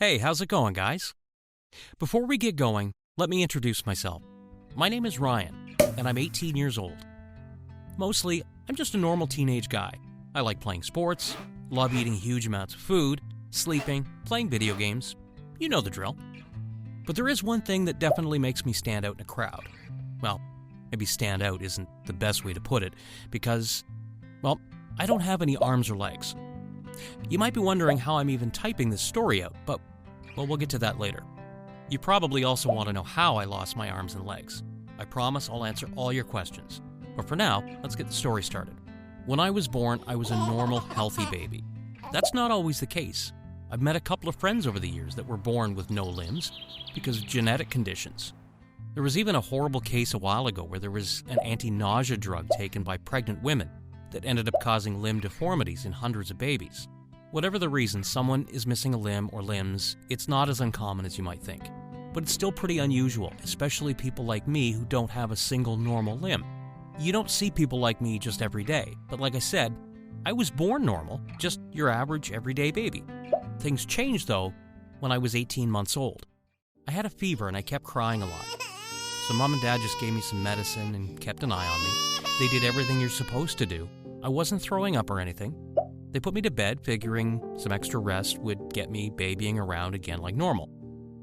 Hey, how's it going, guys? Before we get going, let me introduce myself. My name is Ryan, and I'm 18 years old. Mostly, I'm just a normal teenage guy. I like playing sports, love eating huge amounts of food, sleeping, playing video games. You know the drill. But there is one thing that definitely makes me stand out in a crowd. Well, maybe stand out isn't the best way to put it, because, well, I don't have any arms or legs. You might be wondering how I'm even typing this story out, but, well, we'll get to that later. You probably also want to know how I lost my arms and legs. I promise I'll answer all your questions. But for now, let's get the story started. When I was born, I was a normal, healthy baby. That's not always the case. I've met a couple of friends over the years that were born with no limbs because of genetic conditions. There was even a horrible case a while ago where there was an anti-nausea drug taken by pregnant women that ended up causing limb deformities in hundreds of babies. Whatever the reason someone is missing a limb or limbs, it's not as uncommon as you might think. But it's still pretty unusual, especially people like me who don't have a single normal limb. You don't see people like me just every day, but like I said, I was born normal, just your average everyday baby. Things changed though when I was 18 months old. I had a fever and I kept crying a lot. So mom and dad just gave me some medicine and kept an eye on me. They did everything you're supposed to do. I wasn't throwing up or anything. They put me to bed, figuring some extra rest would get me babying around again like normal.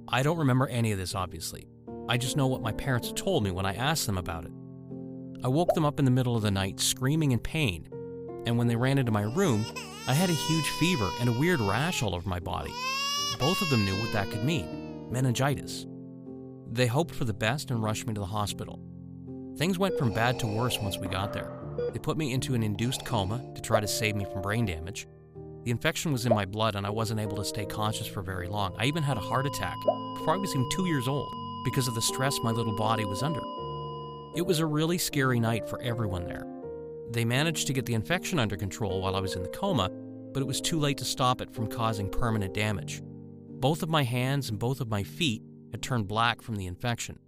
I don't remember any of this, obviously. I just know what my parents told me when I asked them about it. I woke them up in the middle of the night screaming in pain, and when they ran into my room, I had a huge fever and a weird rash all over my body. Both of them knew what that could mean: meningitis. They hoped for the best and rushed me to the hospital. Things went from bad to worse once we got there. They put me into an induced coma to try to save me from brain damage. The infection was in my blood and I wasn't able to stay conscious for very long. I even had a heart attack before I was even 2 years old because of the stress my little body was under. It was a really scary night for everyone there. They managed to get the infection under control while I was in the coma, but it was too late to stop it from causing permanent damage. Both of my hands and both of my feet had turned black from the infection.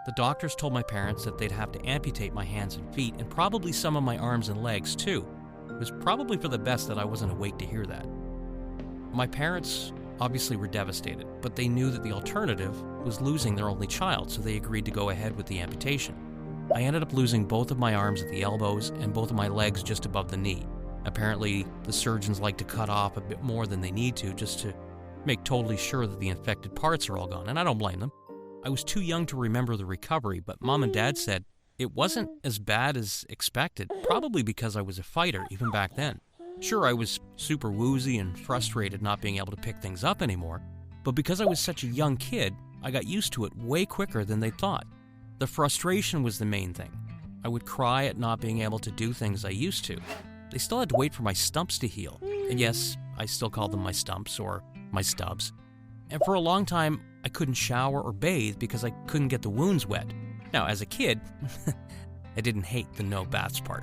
The doctors told my parents that they'd have to amputate my hands and feet and probably some of my arms and legs too. It was probably for the best that I wasn't awake to hear that. My parents obviously were devastated, but they knew that the alternative was losing their only child, so they agreed to go ahead with the amputation. I ended up losing both of my arms at the elbows and both of my legs just above the knee. Apparently, the surgeons like to cut off a bit more than they need to just to make totally sure that the infected parts are all gone, and I don't blame them. I was too young to remember the recovery, but mom and dad said it wasn't as bad as expected, probably because I was a fighter even back then. Sure, I was super woozy and frustrated not being able to pick things up anymore, but because I was such a young kid, I got used to it way quicker than they thought. The frustration was the main thing. I would cry at not being able to do things I used to. They still had to wait for my stumps to heal. And yes, I still call them my stumps or my stubs. And for a long time, I couldn't shower or bathe because I couldn't get the wounds wet. Now, as a kid, I didn't hate the no baths part.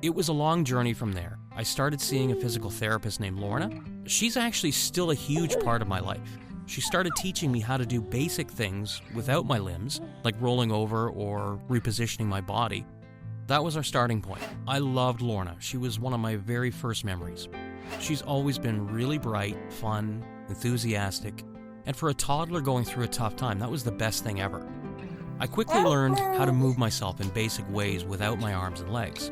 It was a long journey from there. I started seeing a physical therapist named Lorna. She's actually still a huge part of my life. She started teaching me how to do basic things without my limbs, like rolling over or repositioning my body. That was our starting point. I loved Lorna. She was one of my very first memories. She's always been really bright, fun, enthusiastic, and for a toddler going through a tough time, that was the best thing ever. I quickly learned how to move myself in basic ways without my arms and legs.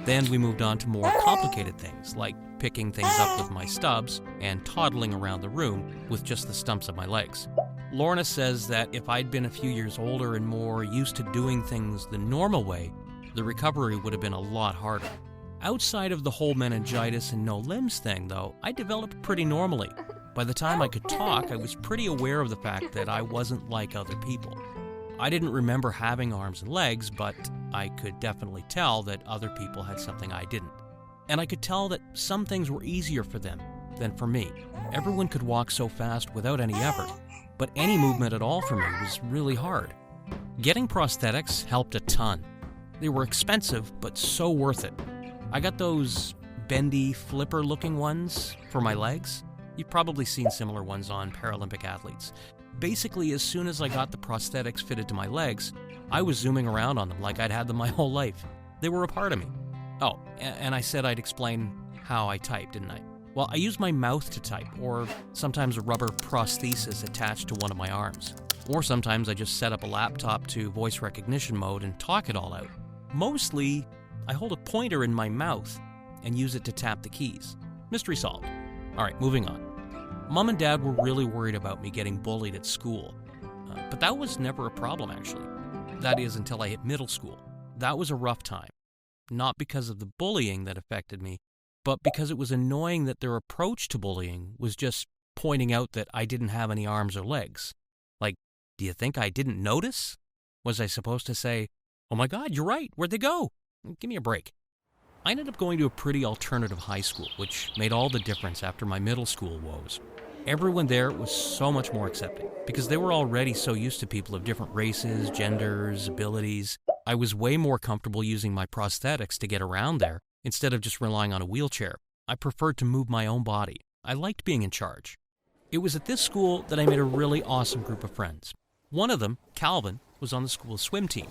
Then we moved on to more complicated things, like picking things up with my stubs and toddling around the room with just the stumps of my legs. Lorna says that if I'd been a few years older and more used to doing things the normal way, the recovery would have been a lot harder. Outside of the whole meningitis and no limbs thing, though, I developed pretty normally. By the time I could talk, I was pretty aware of the fact that I wasn't like other people. I didn't remember having arms and legs, but I could definitely tell that other people had something I didn't. And I could tell that some things were easier for them than for me. Everyone could walk so fast without any effort, but any movement at all for me was really hard. Getting prosthetics helped a ton. They were expensive, but so worth it. I got those bendy, flipper-looking ones for my legs. You've probably seen similar ones on Paralympic athletes. Basically, as soon as I got the prosthetics fitted to my legs, I was zooming around on them like I'd had them my whole life. They were a part of me. Oh, and I said I'd explain how I type, didn't I? Well, I use my mouth to type, or sometimes a rubber prosthesis attached to one of my arms. Or sometimes I just set up a laptop to voice recognition mode and talk it all out. Mostly, I hold a pointer in my mouth and use it to tap the keys. Mystery solved. Alright, moving on. Mom and Dad were really worried about me getting bullied at school. But that was never a problem, actually. That is, until I hit middle school. That was a rough time. Not because of the bullying that affected me, but because it was annoying that their approach to bullying was just pointing out that I didn't have any arms or legs. Like, do you think I didn't notice? Was I supposed to say, "Oh my God, you're right, where'd they go? Give me a break." I ended up going to a pretty alternative high school, which made all the difference after my middle school woes. Everyone there was so much more accepting, because they were already so used to people of different races, genders, abilities. I was way more comfortable using my prosthetics to get around there, instead of just relying on a wheelchair. I preferred to move my own body. I liked being in charge. It was at this school that I made a really awesome group of friends. One of them, Calvin, was on the school's swim team.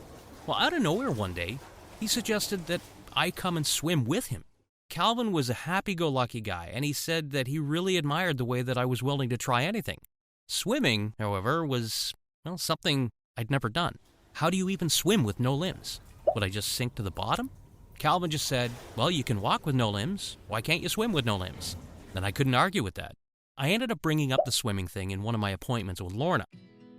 Well, out of nowhere one day, he suggested that I come and swim with him. Calvin was a happy-go-lucky guy, and he said that he really admired the way that I was willing to try anything. Swimming, however, was, well, something I'd never done. How do you even swim with no limbs? Would I just sink to the bottom? Calvin just said, "Well, you can walk with no limbs. Why can't you swim with no limbs?" Then I couldn't argue with that. I ended up bringing up the swimming thing in one of my appointments with Lorna.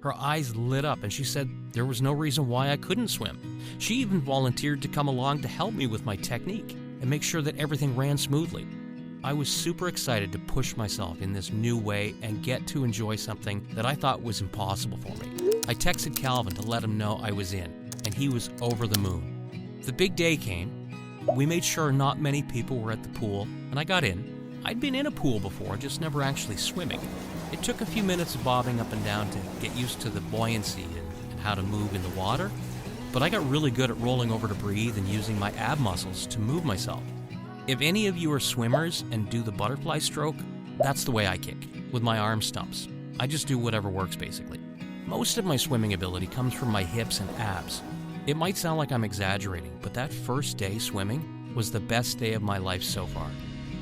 Her eyes lit up and she said there was no reason why I couldn't swim. She even volunteered to come along to help me with my technique and make sure that everything ran smoothly. I was super excited to push myself in this new way and get to enjoy something that I thought was impossible for me. I texted Calvin to let him know I was in, and he was over the moon. The big day came. We made sure not many people were at the pool, and I got in. I'd been in a pool before, just never actually swimming. It took a few minutes of bobbing up and down to get used to the buoyancy and how to move in the water, but I got really good at rolling over to breathe and using my ab muscles to move myself. If any of you are swimmers and do the butterfly stroke, that's the way I kick, with my arm stumps. I just do whatever works, basically. Most of my swimming ability comes from my hips and abs. It might sound like I'm exaggerating, but that first day swimming was the best day of my life so far.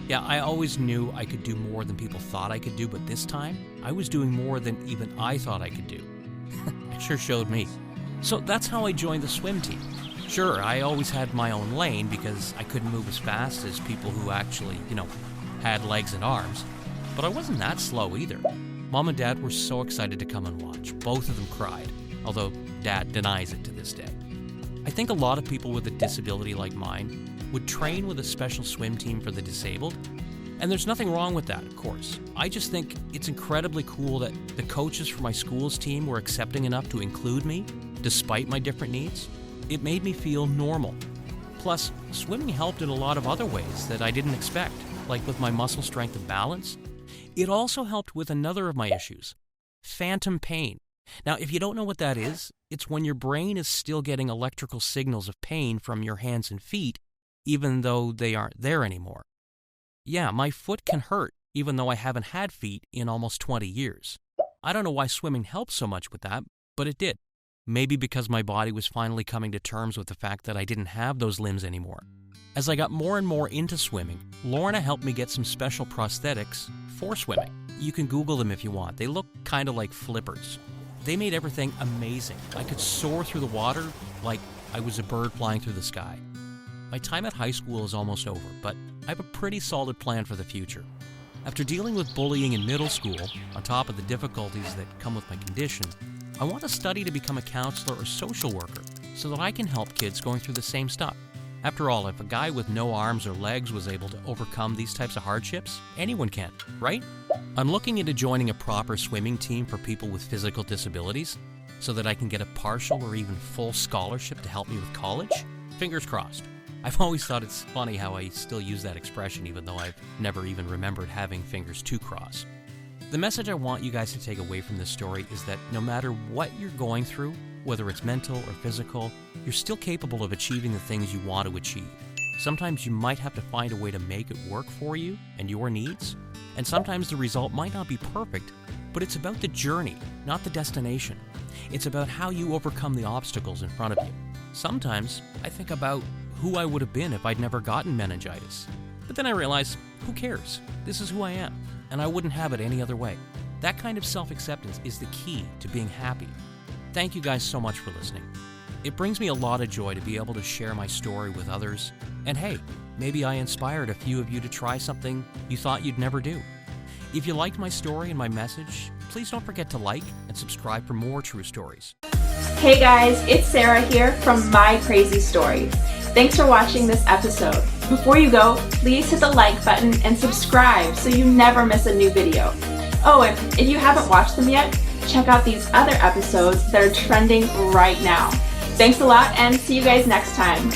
Yeah, I always knew I could do more than people thought I could do, but this time, I was doing more than even I thought I could do. It sure showed me. So that's how I joined the swim team. Sure, I always had my own lane because I couldn't move as fast as people who actually, had legs and arms. But I wasn't that slow either. Mom and Dad were so excited to come and watch. Both of them cried, although Dad denies it to this day. I think a lot of people with a disability like mine would train with a special swim team for the disabled, and there's nothing wrong with that, of course. I just think it's incredibly cool that the coaches for my school's team were accepting enough to include me, despite my different needs. It made me feel normal. Plus, swimming helped in a lot of other ways that I didn't expect, like with my muscle strength and balance. It also helped with another of my issues, phantom pain. Now, if you don't know what that is, it's when your brain is still getting electrical signals of pain from your hands and feet, even though they aren't there anymore. Yeah, my foot can hurt, even though I haven't had feet in almost 20 years. I don't know why swimming helped so much with that, but it did. Maybe because my body was finally coming to terms with the fact that I didn't have those limbs anymore. As I got more and more into swimming, Lorna helped me get some special prosthetics for swimming. You can Google them if you want. They look kind of like flippers. They made everything amazing. I could soar through the water like I was a bird flying through the sky. My time at high school is almost over, but I have a pretty solid plan for the future. After dealing with bullying in middle school, on top of the difficulties that come with my condition, I want to study to become a counselor or social worker so that I can help kids going through the same stuff. After all, if a guy with no arms or legs was able to overcome these types of hardships, anyone can, right? I'm looking into joining a proper swimming team for people with physical disabilities so that I can get a partial or even full scholarship to help me with college. Fingers crossed. I've always thought it's funny how I still use that expression even though I've never even remembered having fingers to cross. The message I want you guys to take away from this story is that no matter what you're going through, whether it's mental or physical, you're still capable of achieving the things you want to achieve. Sometimes you might have to find a way to make it work for you and your needs, and sometimes the result might not be perfect, but it's about the journey, not the destination. It's about how you overcome the obstacles in front of you. Sometimes I think about who I would have been if I'd never gotten meningitis. But then I realize, Who cares? This is who I am, and I wouldn't have it any other way. That kind of self-acceptance is the key to being happy. Thank you guys so much for listening. It brings me a lot of joy to be able to share my story with others. And hey, maybe I inspired a few of you to try something you thought you'd never do. If you liked my story and my message, please don't forget to like and subscribe for more true stories. Hey guys, it's Sarah here from My Crazy Story. Thanks for watching this episode. Before you go, please hit the like button and subscribe so you never miss a new video. Oh, and if you haven't watched them yet, check out these other episodes that are trending right now. Thanks a lot and see you guys next time.